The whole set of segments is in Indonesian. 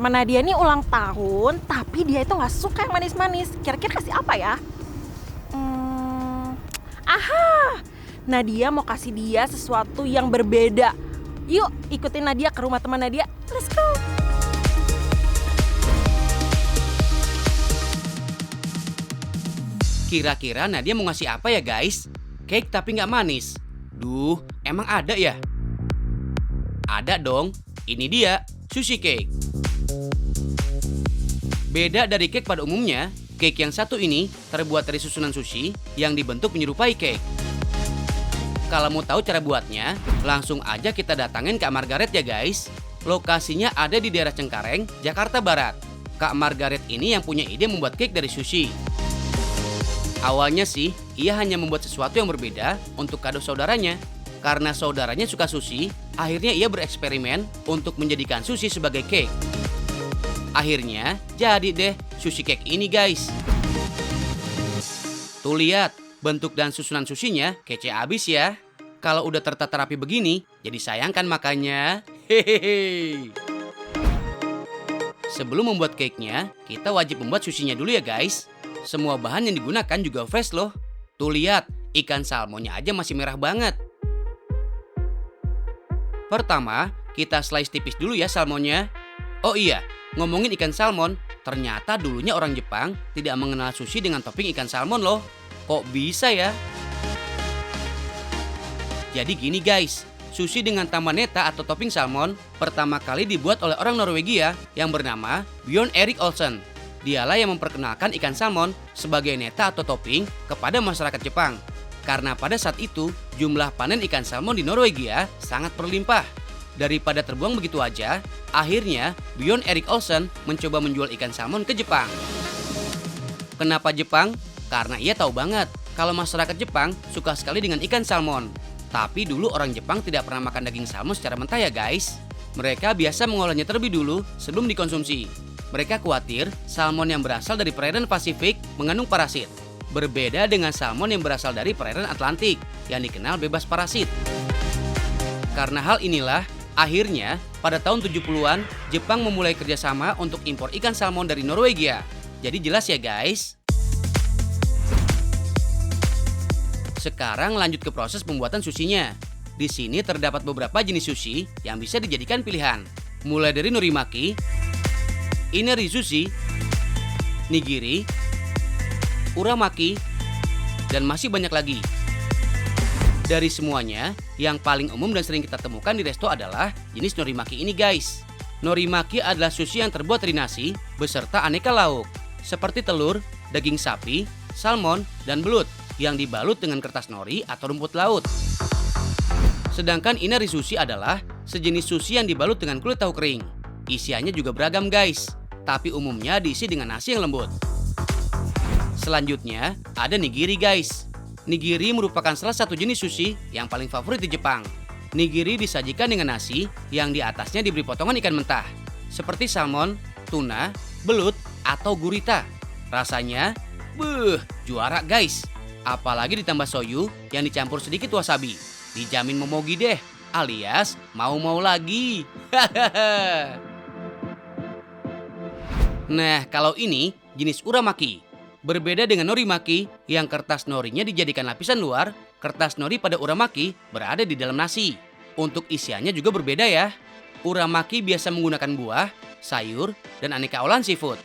teman Nadia nih ulang tahun, tapi dia itu nggak suka yang manis-manis. Kira-kira kasih apa ya? Aha, Nadia mau kasih dia sesuatu yang berbeda. Yuk, ikutin Nadia ke rumah teman Nadia. Let's go. Kira-kira Nadia mau ngasih apa ya guys? Cake tapi nggak manis. Duh, emang ada ya? Ada dong, ini dia, sushi cake. Beda dari cake pada umumnya, cake yang satu ini terbuat dari susunan sushi yang dibentuk menyerupai cake. Kalau mau tahu cara buatnya, langsung aja kita datangin Kak Margaret ya guys. Lokasinya ada di daerah Cengkareng, Jakarta Barat. Kak Margaret ini yang punya ide membuat cake dari sushi. Awalnya sih, ia hanya membuat sesuatu yang berbeda untuk kado saudaranya. Karena saudaranya suka sushi, akhirnya ia bereksperimen untuk menjadikan sushi sebagai cake. Akhirnya, jadi deh sushi cake ini guys. Tuh lihat, bentuk dan susunan sushinya kece abis ya. Kalau udah tertata rapi begini, jadi sayang kan makannya. Hehehe. Sebelum membuat cake-nya, kita wajib membuat sushinya dulu ya guys. Semua bahan yang digunakan juga fresh loh. Tuh lihat, ikan salmonnya aja masih merah banget. Pertama, kita slice tipis dulu ya salmonnya. Oh iya, ngomongin ikan salmon, ternyata dulunya orang Jepang tidak mengenal sushi dengan topping ikan salmon loh. Kok bisa ya? Jadi gini guys, sushi dengan tambah neta atau topping salmon pertama kali dibuat oleh orang Norwegia yang bernama Bjorn Erik Olsen. Dialah yang memperkenalkan ikan salmon sebagai neta atau topping kepada masyarakat Jepang. Karena pada saat itu, jumlah panen ikan salmon di Norwegia sangat berlimpah. Daripada terbuang begitu aja, akhirnya Bjorn Erik Olsen mencoba menjual ikan salmon ke Jepang. Kenapa Jepang? Karena ia tahu banget kalau masyarakat Jepang suka sekali dengan ikan salmon. Tapi dulu orang Jepang tidak pernah makan daging salmon secara mentah ya guys. Mereka biasa mengolahnya terlebih dulu sebelum dikonsumsi. Mereka khawatir salmon yang berasal dari perairan Pasifik mengandung parasit. Berbeda dengan salmon yang berasal dari perairan Atlantik yang dikenal bebas parasit. Karena hal inilah, akhirnya pada tahun 70-an Jepang memulai kerjasama untuk impor ikan salmon dari Norwegia. Jadi jelas ya guys. Sekarang lanjut ke proses pembuatan sushinya. Di sini terdapat beberapa jenis sushi yang bisa dijadikan pilihan. Mulai dari norimaki, ineri sushi, nigiri, uramaki, dan masih banyak lagi. Dari semuanya, yang paling umum dan sering kita temukan di resto adalah jenis norimaki ini guys. Norimaki adalah sushi yang terbuat dari nasi beserta aneka lauk, seperti telur, daging sapi, salmon, dan belut yang dibalut dengan kertas nori atau rumput laut. Sedangkan ineri sushi adalah sejenis sushi yang dibalut dengan kulit tahu kering. Isiannya juga beragam guys, tapi umumnya diisi dengan nasi yang lembut. Selanjutnya, ada nigiri guys. Nigiri merupakan salah satu jenis sushi yang paling favorit di Jepang. Nigiri disajikan dengan nasi yang di atasnya diberi potongan ikan mentah, seperti salmon, tuna, belut, atau gurita. Rasanya, juara guys. Apalagi ditambah soyu yang dicampur sedikit wasabi. Dijamin memogi deh, alias mau-mau lagi. Nah, kalau ini jenis uramaki. Berbeda dengan norimaki yang kertas norinya dijadikan lapisan luar, kertas nori pada uramaki berada di dalam nasi. Untuk isiannya juga berbeda ya. Uramaki biasa menggunakan buah, sayur, dan aneka olahan seafood.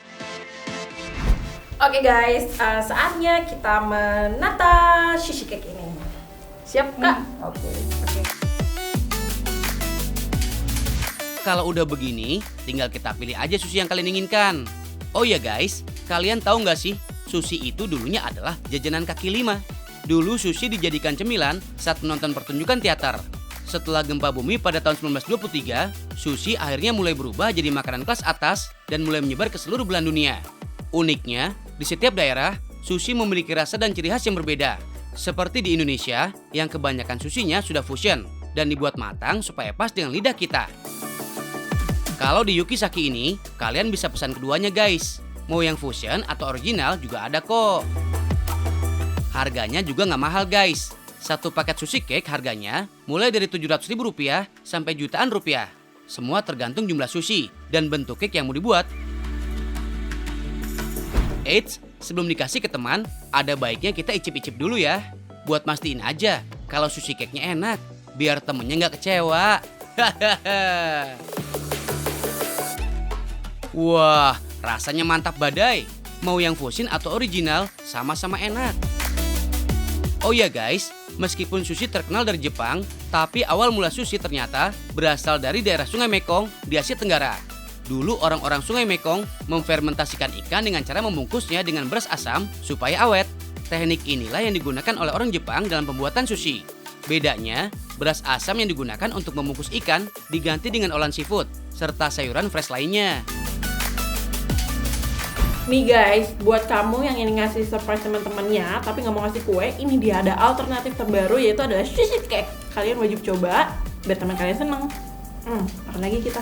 Oke guys, saatnya kita menata sushi cake ini. Siap Kak? Oke. Kalau udah begini, tinggal kita pilih aja sushi yang kalian inginkan. Oh ya guys, kalian tahu nggak sih, sushi itu dulunya adalah jajanan kaki lima. Dulu sushi dijadikan cemilan saat menonton pertunjukan teater. Setelah gempa bumi pada tahun 1923, sushi akhirnya mulai berubah jadi makanan kelas atas dan mulai menyebar ke seluruh belahan dunia. Uniknya, di setiap daerah, sushi memiliki rasa dan ciri khas yang berbeda. Seperti di Indonesia, yang kebanyakan sushinya sudah fusion dan dibuat matang supaya pas dengan lidah kita. Kalau di Yukisaki ini, kalian bisa pesan keduanya guys. Mau yang fusion atau original juga ada kok. Harganya juga nggak mahal guys. Satu paket sushi cake harganya mulai dari Rp700.000 sampai jutaan rupiah. Semua tergantung jumlah sushi dan bentuk cake yang mau dibuat. Eits, sebelum dikasih ke teman, ada baiknya kita icip-icip dulu ya. Buat mastiin aja kalau sushi cake-nya enak, biar temennya nggak kecewa. Wah, rasanya mantap badai. Mau yang fusion atau original, sama-sama enak. Oh ya guys, meskipun sushi terkenal dari Jepang, tapi awal mula sushi ternyata berasal dari daerah Sungai Mekong di Asia Tenggara. Dulu orang-orang Sungai Mekong memfermentasikan ikan dengan cara membungkusnya dengan beras asam supaya awet. Teknik inilah yang digunakan oleh orang Jepang dalam pembuatan sushi. Bedanya, beras asam yang digunakan untuk membungkus ikan diganti dengan olahan seafood, serta sayuran fresh lainnya. Nih guys, buat kamu yang ingin ngasih surprise teman-temannya tapi nggak mau ngasih kue, ini dia ada alternatif terbaru yaitu adalah sushi cake. Kalian wajib coba biar teman kalian seneng. Makan lagi kita.